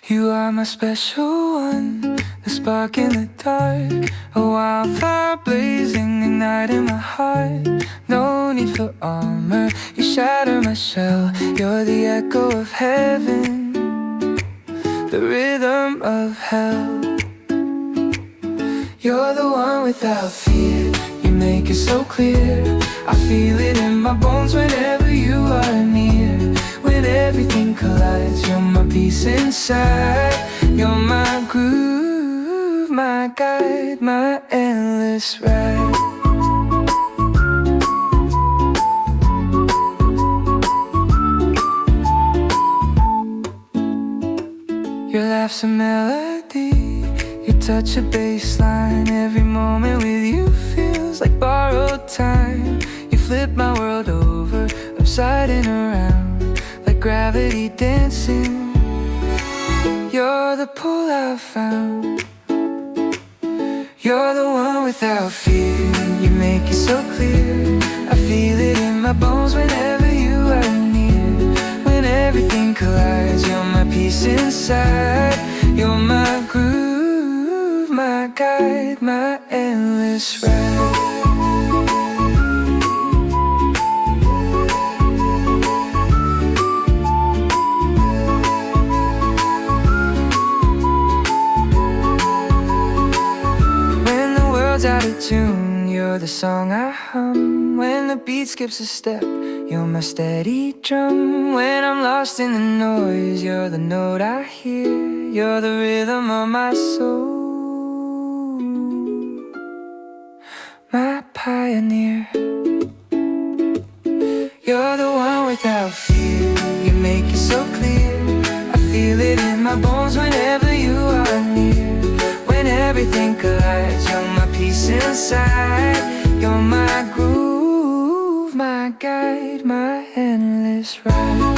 You are my special one, the spark in the dark, a wildfire blazing, igniting my heart. No need for armor, you shatter my shell. You're the echo of heaven, the rhythm of hell. You're the one without fear, you make it so clear. I feel it in my bones whenever you are near. When everything collides, you're my peace inside. You're my groove, my guide, my endless ride. Your laugh's a melody, you touch a bass line. Every moment with you feels like borrowed time. You flip my world over, upside and around, like gravity dancing. You're the pull I've found. You're the one without fear, you make it so clear. I feel it in my bones whenever you are near. When everything collides, you're my peace inside. You're my groove, my guide, my endless ride. Out of tune, you're the song I hum. When the beat skips a step, you're my steady drum. When I'm lost in the noise, you're the note I hear. You're the rhythm of my soul, my pioneer. You're the one without fear, you make it so clear. I feel it in my bones whenever you are near. When everything collides, you're my peace inside. You're my groove, my guide, my endless ride.